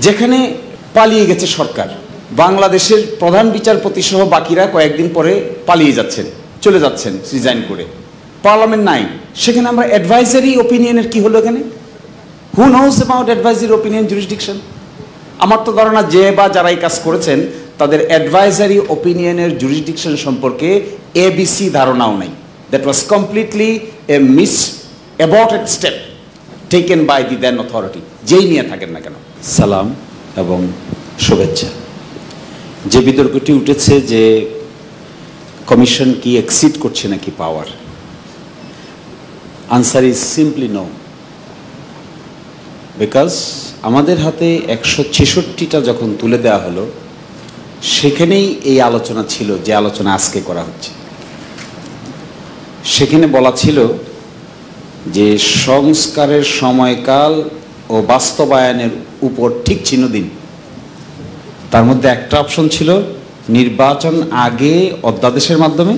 যেখানে পালিয়ে গেছে সরকার, বাংলাদেশের প্রধান বিচারপতি সহ বাকিরা কয়েকদিন পরে পালিয়ে যাচ্ছেন, চলে যাচ্ছেন রিজাইন করে, পার্লামেন্ট নাই, সেখানে আমরা অ্যাডভাইজারি ওপিনিয়নের কি হলো এখানে? Who knows about advisory opinion jurisdiction? আমার তো ধারণা যে বা যারা এই কাজ করেছেন তাদের অ্যাডভাইজারি ওপিনিয়নের জুরিসডিকশন সম্পর্কে এবিসি ধারণাও নাই। That was completely a mis aborted step taken by the then authority, যেই নিয়ে থাকেন না কেন। সালাম এবং শুভেচ্ছা। যে বিতর্কটি উঠেছে যে কমিশন কি এক্সিড করছে নাকি power, answer is simply no. Because আমাদের হাতে 166টা যখন তুলে দেওয়া হলো সেখানেই এই আলোচনা ছিল যে আলোচনা আজকে করা হচ্ছে। সেখানে বলা ছিল যে সংস্কারের সময়কাল ও বাস্তবায়নের উপর ঠিক চিহ্ন দিন। তার মধ্যে একটা অপশন ছিল নির্বাচন আগে অধ্যাদেশের মাধ্যমে,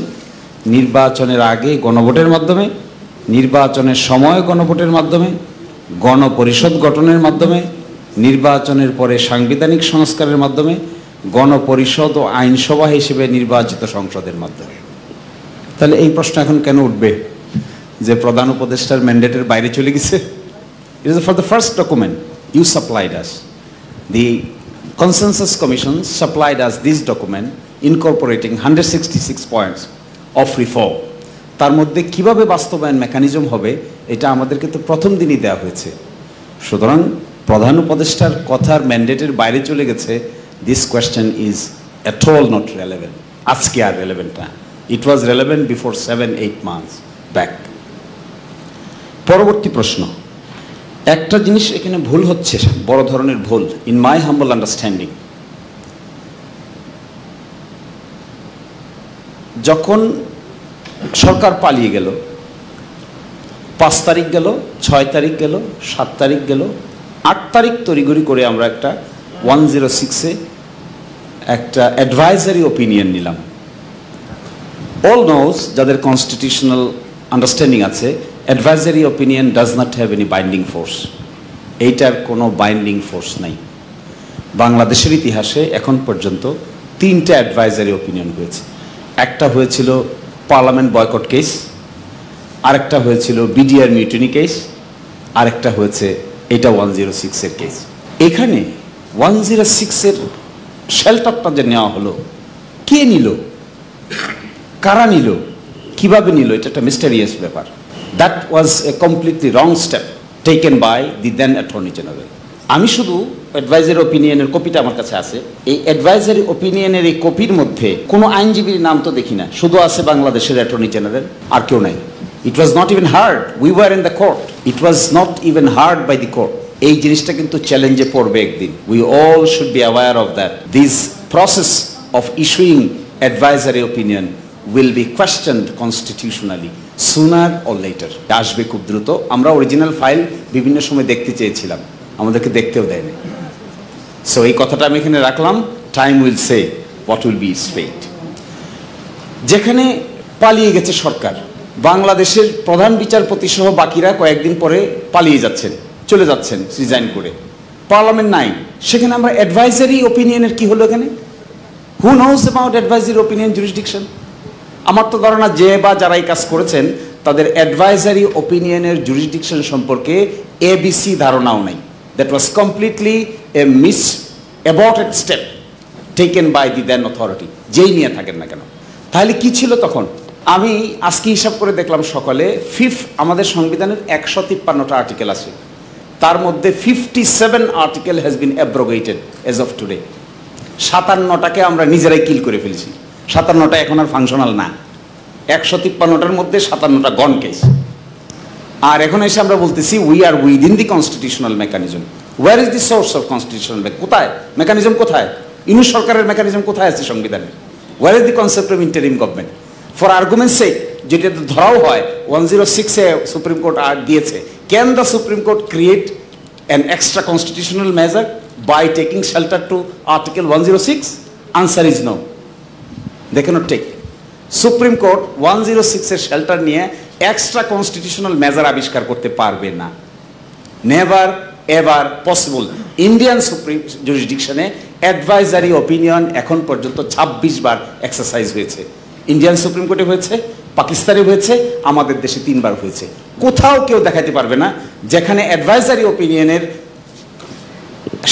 নির্বাচনের আগে গণভোটের মাধ্যমে, নির্বাচনের সময় গণভোটের মাধ্যমে, গণপরিষদ গঠনের মাধ্যমে, নির্বাচনের পরে সাংবিধানিক সংস্কারের মাধ্যমে, গণপরিষদ ও আইনসভা হিসেবে নির্বাচিত সংসদের মাধ্যমে। তাহলে এই প্রশ্ন এখন কেন উঠবে যে প্রধান উপদেষ্টার ম্যান্ডেটের বাইরে চলে গেছে? It is for the first document you supplied us. The consensus commission supplied us this document incorporating 166 points of reform. তার মধ্যে কিভাবে বাস্তবায়ন মেকানিজম হবে এটা আমাদেরকে তো প্রথম দিনই দেওয়া হয়েছে। সুতরাং প্রধান উপদেষ্টার কথার ম্যান্ডেটের বাইরে চলে গেছে, this question is at all not relevant. আজকে আর রেলেভেন্ট না, ইট ওয়াজ রেলেভেন্ট বিফোর 7-8 মান্থস ব্যাক। পরবর্তী প্রশ্ন, একটা জিনিস এখানে ভুল হচ্ছে, বড় ধরনের ভুল ইন মাই হাম্বল আন্ডারস্ট্যান্ডিং। যখন সরকার পালিয়ে গেল, 5 তারিখ গেল, 6 তারিখ গেল, 7 তারিখ গেল, 8 তারিখ তড়িঘড়ি করে আমরা একটা 106-এ একটা অ্যাডভাইজারি ওপিনিয়ন নিলাম। অল নোজ, যাদের কনস্টিটিউশনাল আন্ডারস্ট্যান্ডিং আছে, advisory opinion does not have any binding force. এইটার কোনো বাইন্ডিং ফোর্স নাই। বাংলাদেশের ইতিহাসে এখন পর্যন্ত 3টা অ্যাডভাইজারি ওপিনিয়ন হয়েছে। একটা হয়েছিল পার্লামেন্ট বয়কট কেস, আরেকটা হয়েছিল বিডিআর মিউটিনি কেস, আরেকটা হয়েছে এটা 106-এর কেস। এখানে 106-এর শেল্টারটা যে নেওয়া হলো, কে নিল, কারা নিল, কিভাবে নিল, এটা একটা মিস্টেরিয়াস ব্যাপার। That was a completely wrong step taken by the then attorney general. আমি শুধু অ্যাডভাইজারি ওপিনিয়নের কপিটা আমার কাছে আছে। এই অ্যাডভাইজারি ওপিনিয়নের এই কপির মধ্যে কোনো আইনজীবীর নাম তো দেখি না, শুধু আছে বাংলাদেশের অ্যাটর্নি জেনারেল, আর কেউ নাই। It was not even heard, we were in the court, it was not even heard by the court. এই জিনিসটা কিন্তু চ্যালেঞ্জে পড়বে একদিন। We all should be aware of that this process of issuing advisory opinion will be questioned constitutionally sooner or later. আসবে খুব দ্রুত। আমরা অরিজিনাল ফাইল বিভিন্ন সময় দেখতে চেয়েছিলাম, আমাদেরকে দেখতেও দেয়নি। সো এই কথাটা আমি এখানে রাখলাম। Time will say what will be its fate. যেখানে পালিয়ে গেছে সরকার, বাংলাদেশের প্রধান বিচারপতি সহ বাকিরা কয়েকদিন পরে পালিয়ে যাচ্ছেন, চলে যাচ্ছেন রিজাইন করে, পার্লামেন্ট নাই, সেখানে আমরা অ্যাডভাইজারি ওপিনিয়নের কি হলো এখানে? Who knows about advisory opinion jurisdiction? আমার তো ধারণা যে বা যারা এই কাজ করেছেন তাদের অ্যাডভাইজারি ওপিনিয়নের জুরিসডিকশন সম্পর্কে এবিসি ধারণাও নাই। That was completely a mis aborted step taken by the then authority, যেই নিয়ে থাকেন না কেন। তাহলে কি ছিল তখন? আমি আজকে হিসাব করে দেখলাম সকালে, আমাদের সংবিধানের 153টা আর্টিকেল আছে, তার মধ্যে 57 article has been abrogated as of today. 57টাকে আমরা নিজেরাই কিল করে ফেলছি। 57টা এখন আর ফাংশনাল না। 153টার মধ্যে 57টা গন কেস। আর এখন এসে আমরা বলতেছি we are within the constitutional mechanism. Where is the source of constitutional? কোথায় মেকানিজম? কোথায় ইউনিট সরকারের মেকানিজম? কোথায় আছে সংবিধানে? Where is the concept of interim government? For arguments sake, যেটা ধরাও হয় 106-এ সুপ্রিম কোর্ট দিয়েছে, can the Supreme Court create an extra constitutional measure by taking shelter to article 106? Answer is no, they can't take. Supreme Court 106-এর shelter নিয়ে extra constitutional measure আবিষ্কার করতে পারবে না। Never ever possible. Indian Supreme জুরিসডিকশনে advisory opinion এখন পর্যন্ত 26 বার এক্সারসাইজ হয়েছে। ইন্ডিয়ান সুপ্রিম কোর্টে হয়েছে, পাকিস্তানে হয়েছে, আমাদের দেশে 3 বার হয়েছে। কোথাও কেউ দেখাতে পারবে না যেখানে অ্যাডভাইজারি অপিনিয়নের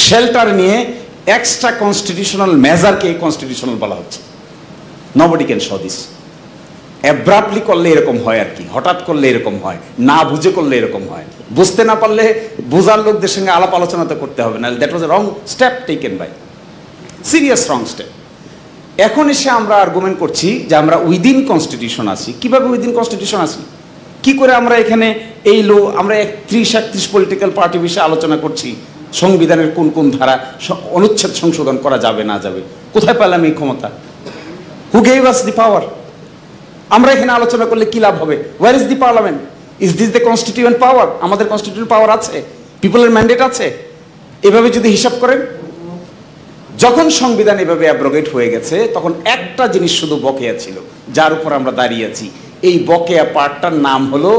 শেল্টার নিয়ে এক্সট্রা কনস্টিটিউশনাল মেজারকে কনস্টিটিউশনাল বলা হচ্ছে। Nobody can show this. Abruptly করলে এরকম হয় আর কি, হঠাৎ করলে এরকম হয়, না বুঝে করলে এরকম হয়। বুঝতে না পারলে বোঝার লোকদের সঙ্গে আলাপ আলোচনা তো করতে হবে না। That was a wrong step taken by, serious wrong step. এখন এসে আমরা আর্গুমেন্ট করছি যে আমরা উইদিন কনস্টিটিউশন আছি। কিভাবে উইদিন কনস্টিটিউশন আছি? কি করে আমরা এখানে এই আমরা 31 পলিটিক্যাল পার্টি বিষয়ে আলোচনা করছি, সংবিধানের কোন কোন ধারা অনুচ্ছেদ সংশোধন করা যাবে না যাবে। কোথায় পেলাম এই ক্ষমতা? Who gave us the power? আমরা এখানে আলোচনা করলে কি লাভ হবে? Where is the parliament? Is this the constituent power? আমাদের কনস্টিটিউয়েন্ট পাওয়ার আছে, পিপলের ম্যান্ডেট আছে। এভাবে যদি হিসাব করেন, যখন সংবিধান এভাবে অ্যাব্রোগেট হয়ে গেছে তখন একটা জিনিস শুধু বকেয়া ছিল, যার উপর আমরা দাঁড়িয়ে আছি। এই বকেয়া পার্টটার নাম হলো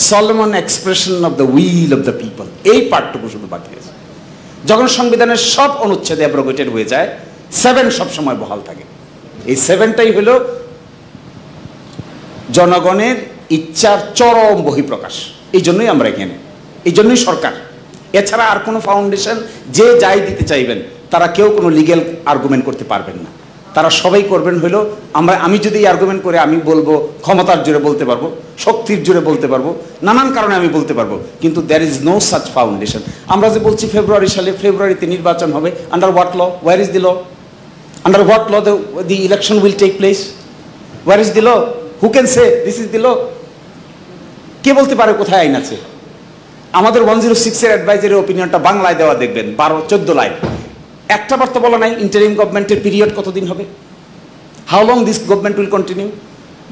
Solomon expression of the will of the people. এই পার্টটুকু শুধু বাকি আছে। যখন সংবিধানের সব অনুচ্ছেদ অ্যাব্রোগেটেড হয়ে যায়, 7 সবসময় বহাল থাকে। এই 7টাই হলো জনগণের ইচ্ছার চরম বহিঃপ্রকাশ। এই জন্যই আমরা এখানে, এই জন্যই সরকার। এছাড়া আর কোনো ফাউন্ডেশন যে যাই দিতে চাইবেন তারা কেউ কোনো লিগ্যাল আর্গুমেন্ট করতে পারবেন না। তারা সবাই করবেন হলো আমি যদি আর্গুমেন্ট করে আমি বলবো, ক্ষমতার জোরে বলতে পারবো, শক্তির জোরে বলতে পারবো, নানান কারণে আমি বলতে পারবো, কিন্তু there is no such foundation. আমরা যে বলছি ফেব্রুয়ারিতে নির্বাচন হবে, under what law? Where is the law? Under what law the election will take place? Where is the law? Who can say this is the law? কে বলতে পারে কোথায় আইন আছে? আমাদের 106 অ্যাডভাইজারি অপিনিয়নটা বাংলায় দেওয়া দেখবেন, 12-14 লাইন। একটা বার তো বলা নাই ইন্টারিম গভর্নমেন্টের পিরিয়ড কতদিন হবে, how long this government will continue.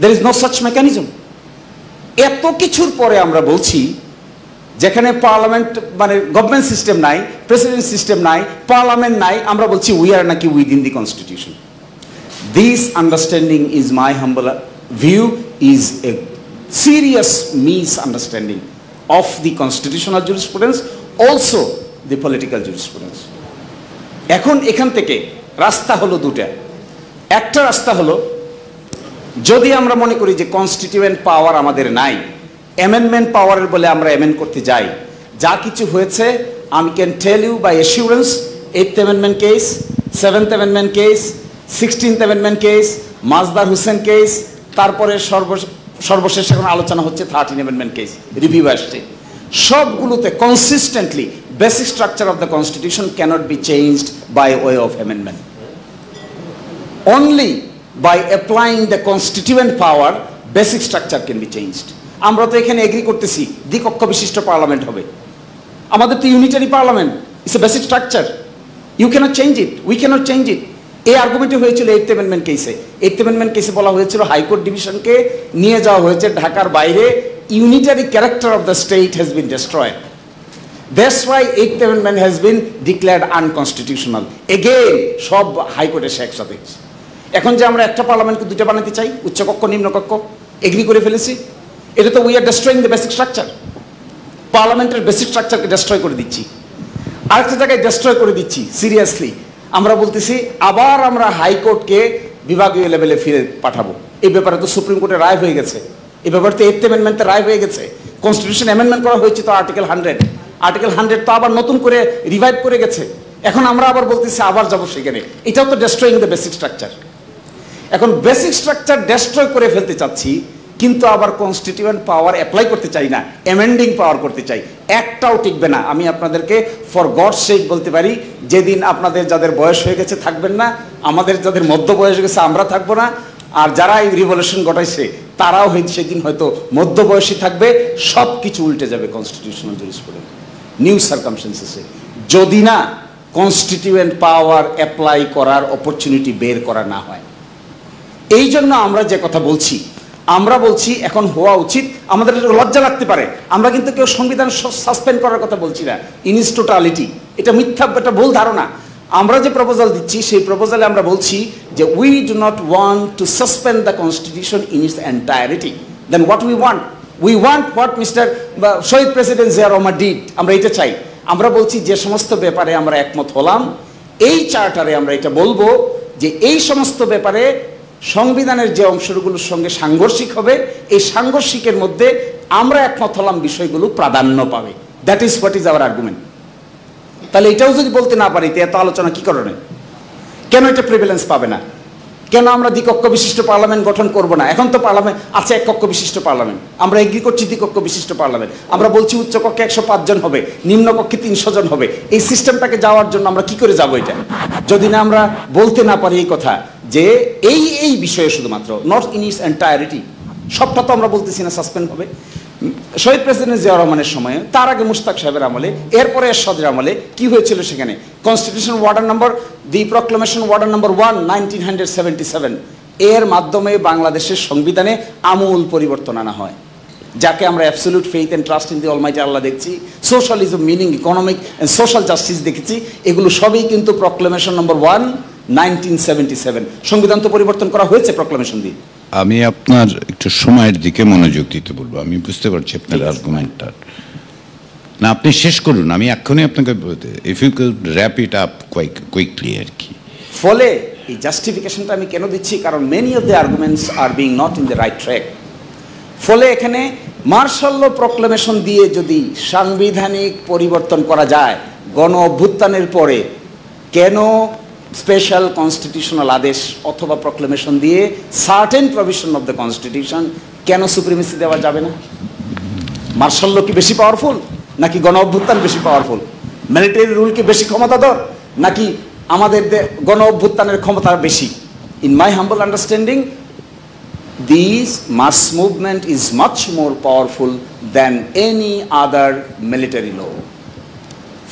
There is no such mechanism. এত কিছুর পরে আমরা বলছি যেখানে পার্লামেন্ট মানে গভর্নমেন্ট সিস্টেম নাই, প্রেসিডেন্ট সিস্টেম নাই, পার্লামেন্ট নাই, আমরা বলছি উই আর নাকি within the constitution. This understanding is my humble view is a serious misunderstanding of the constitutional jurisprudence, also the political jurisprudence. এখন এখান থেকে রাস্তা হলো দুটা। একটা রাস্তা হলো, যদি আমরা মনে করি যে কনস্টিটিউয়েন্ট পাওয়ার আমাদের নাই, অ্যামেন্ডমেন্ট পাওয়ারের বলে আমরা অ্যামেন্ড করতে যাই, যা কিছু হয়েছে আমি can tell you by assurance, 8th amendment case, 7th amendment case, 16th amendment case, Masdar Hossain case, তারপরে সর্বশেষ এখন আলোচনা হচ্ছে 13 অ্যামেন্ডমেন্ট কেস রিভিউ আসছে। সবগুলোতে consistently basic structure of the constitution cannot be changed by way of amendment. Only by applying the constituent power basic structure can be changed. আমরা তো এখানে এগ্রি করতেছি দ্বিকক্ষ বিশিষ্ট পার্লামেন্ট হবে। আমাদের তো unitary parliament, it's a basic structure. You cannot change it, we cannot change it. এই আর্গুমেন্টে হয়েছিল 8th অ্যামেন্ডমেন্ট কেসে। 8th অ্যামেন্ডমেন্ট কেসে বলা হয়েছিল হাইকোর্ট ডিভিশনকে নিয়ে যাওয়া হয়েছে ঢাকার বাইরে, unitary character of the state has been destroyed. That's why 8th amendment has been declared unconstitutional. Again সব হাইকোর্টে সে একসাথে। এখন যে আমরা একটা পার্লামেন্টকে দুটো বানাতে চাই, উচ্চকক্ষ নিম্নকক্ষ, এগ্রি করে ফেলেছি, এটা তো we are destroying the basic structure. পার্লামেন্টের বেসিক স্ট্রাকচারকে ডিস্ট্রয় করে দিচ্ছি, আরেকটা জায়গায় ডিস্ট্রয় করে দিচ্ছি। সিরিয়াসলি আমরা বলতেছি আবার আমরা হাইকোর্টকে বিভাগীয় লেভেলে ফিরে পাঠাবো। এই ব্যাপারে তো সুপ্রিম কোর্টের রায় হয়ে গেছে, এই ব্যাপারে তো 8th অ্যামেন্ডমেন্টের রায় হয়ে গেছে। কনস্টিটিউশন অ্যামেন্ডমেন্ট করা হয়েছে তো আর্টিকেল 100, আর্টিকেল 100 তো আবার নতুন করে রিভাইভ করে গেছে। এখন আমরা আবার বলতেছি আবার যাবো সেখানে। এটাও তো ডিস্ট্রয়িং দ্য বেসিক স্ট্রাকচার। এখন বেসিক স্ট্রাকচার ডিস্ট্রয় করে ফেলতে চাচ্ছি, কিন্তু আবার কনস্টিটিউয়েন্ট পাওয়ার অ্যাপ্লাই করতে চাই না, অ্যামেন্ডিং পাওয়ার করতে চাই। একটাও টিকবে না। আমি আপনাদেরকে ফর গড সেক বলতে পারি, যেদিন আপনাদের যাদের বয়স হয়ে গেছে থাকবেন না, আমাদের যাদের মধ্য বয়স হয়ে গেছে আমরা থাকবো না, আর যারা এই রিভলিউশন ঘটাইছে তারাও সেদিন হয়তো মধ্যবয়সী থাকবে। সব কিছু উল্টে যাবে কনস্টিটিউশনাল জুরিসপ্রুডেন্স নিউ সার্কামস্টেন্সেসে, যদি না কনস্টিটিউয়েন্ট পাওয়ার অ্যাপ্লাই করার অপরচুনিটি বের করা না হয়। এই জন্য আমরা যে কথা বলছি, আমরা বলছি এখন হওয়া উচিত। আমাদের লজ্জা লাগতে পারে, আমরা কিন্তু কেউ সংবিধান সাসপেন্ড করার কথা বলছি না ইন ইটস টোটালিটি। এটা মিথ্যা, এটা ভুল ধারণা। আমরা যে প্রপোজাল দিচ্ছি সেই প্রপোজালে আমরা বলছি যে we do not want to suspend the constitution in its entirety. Then what we want? We want what mister Shaheed president Zia Rahman did. আমরা এটা চাই। আমরা বলছি যে সমস্ত ব্যাপারে আমরা একমত হলাম, এই চার্টারে আমরা এটা বলবো যে এই সমস্ত ব্যাপারে সংবিধানের যে অংশগুলোর সঙ্গে সাংঘর্ষিক হবে, এই সাংঘর্ষিকের মধ্যে আমরা একমত হলাম বিষয়গুলো প্রাধান্য পাবে। That is what is our argument. তাহলে এটাও যদি বলতে না পারি, এত আলোচনা কি কারণে? কেন এটা প্রিভিলেন্স পাবে না? কেন আমরা দ্বিকক্ষ বিশিষ্ট পার্লামেন্ট গঠন করব না? এখন তো পার্লামেন্ট আছে এক কক্ষ বিশিষ্ট পার্লামেন্ট, আমরা এগ্রি করছি দ্বিকক্ষ বিশিষ্ট পার্লামেন্ট, আমরা বলছি উচ্চ কক্ষে 105 জন হবে, নিম্ন কক্ষে 300 জন হবে। এই সিস্টেমটাকে যাওয়ার জন্য আমরা কি করে যাবো এটা, যদি না আমরা বলতে না পারি এই কথা যে এই বিষয়ে শুধুমাত্র, নট ইন ইটস এন্টায়ারিটি, সবটা তো আমরা বলতেছি না সাসপেন্ড হবে। শহীদ প্রেসিডেন্ট জিয়া রহমানের সময়ে, তার আগে মুশতাক সাহেবের আমলে, এরপরে এরশাদের আমলে কি হয়েছিল সেখানে? কনস্টিটিউশন ওয়ার্ডার নম্বর, দি প্রক্লেমেশন ওয়ার্ডার নম্বর 1 1977, এর মাধ্যমে বাংলাদেশের সংবিধানে আমূল পরিবর্তন আনা হয়, যাকে আমরা absolute faith and trust in the Almighty Allah দেখছি, socialism, meaning, economic and social justice দেখেছি। এগুলো সবই কিন্তু প্রক্লেমেশন নম্বর 1 1977। সংবিধান তো পরিবর্তন করা হয়েছে প্রক্লেমেশন দিয়ে। আমি আপনার একটু সময়ের দিকে মনোযোগ দিতে বলবো। আমি বুঝতে পারছি আপনার আর্গুমেন্টটা, না আপনি শেষ করুন, আমি এক্ষুনি আপনাকে if you could wrap it up quickly আর কি। ফলে এই জাস্টিফিকেশনটা আমি কেন দিচ্ছি, কারণ many of the arguments are being not in the right track. ফলে এখানে মার্শাল ল প্রক্লেমেশন দিয়ে যদি সাংবিধানিক পরিবর্তন করা যায়, গণ অভ্যুত্থানের পরে কেন স্পেশাল কনস্টিটিউশনাল আদেশ অথবা প্রক্লেমেশন দিয়ে certain provision of the constitution কেন সুপ্রিমেসি দেওয়া যাবে না? মার্শাল ল কি বেশি পাওয়ারফুল নাকি গণ অভ্যুত্থান বেশি পাওয়ারফুল? মিলিটারি রুল কি বেশি ক্ষমতাধর নাকি আমাদের গণ অভ্যুত্থানের ক্ষমতা বেশি? In my humble understanding, this mass movement is much more powerful than any other military law.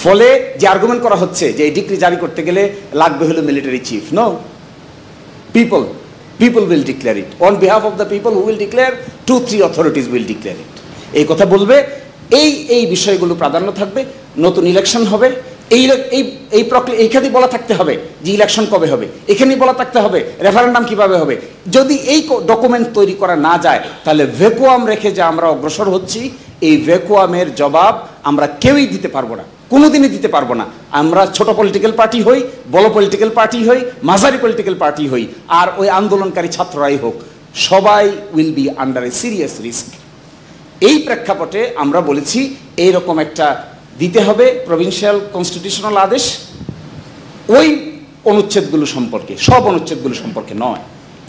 ফলে যে আর্গুমেন্ট করা হচ্ছে যে এই ডিক্রি জারি করতে গেলে লাগবে হলো military chief, no, people will declare it on behalf of the people who will declare, 2-3 authorities will declare it। এই কথা বলবে, এই বিষয়গুলো প্রাধান্য থাকবে। নতুন ইলেকশন হবে, এইখানে বলা থাকতে হবে যে ইলেকশন কবে হবে, এখানেই বলা থাকতে হবে রেফারেন্ডাম কিভাবে হবে। যদি এই ডকুমেন্ট তৈরি করা না যায়, তাহলে ভ্যাকুয়াম রেখে যে আমরা অগ্রসর হচ্ছি, এই ভ্যাকুয়ামের জবাব আমরা কেউই দিতে পারবো না, কোনোদিনই দিতে পারবো না। আমরা ছোট পলিটিক্যাল পার্টি হই, বড় পলিটিক্যাল পার্টি হই, মাঝারি পলিটিক্যাল পার্টি হই, আর ওই আন্দোলনকারী ছাত্ররাই হোক, সবাই will be under A serious risk. এই প্রেক্ষাপটে আমরা বলেছি এইরকম একটা দিতে হবে প্রভিন্সিয়াল কনস্টিটিউশনাল আদেশ, ওই অনুচ্ছেদগুলো সম্পর্কে, সব অনুচ্ছেদগুলো সম্পর্কে নয়।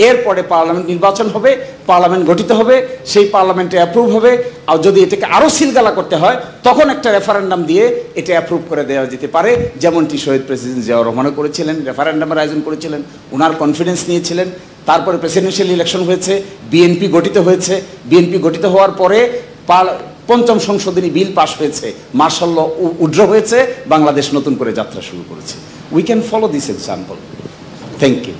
এরপরে পার্লামেন্ট নির্বাচন হবে, পার্লামেন্ট গঠিত হবে, সেই পার্লামেন্টে অ্যাপ্রুভ হবে। আর যদি এটাকে আরও সিলগালা করতে হয়, তখন একটা রেফারেন্ডাম দিয়ে এটা অ্যাপ্রুভ করে দেওয়া যেতে পারে, যেমনটি শহীদ প্রেসিডেন্ট জিয়াউর রহমানও করেছিলেন, রেফারেন্ডামের আয়োজন করেছিলেন, ওনার কনফিডেন্স নিয়েছিলেন। তারপরে প্রেসিডেন্সিয়াল ইলেকশন হয়েছে, বিএনপি গঠিত হয়েছে, বিএনপি গঠিত হওয়ার পরে পঞ্চম সংশোধনী বিল পাশ হয়েছে, মার্শাল ল উড্র হয়েছে, বাংলাদেশ নতুন করে যাত্রা শুরু করেছে। We can follow this example. Thank you.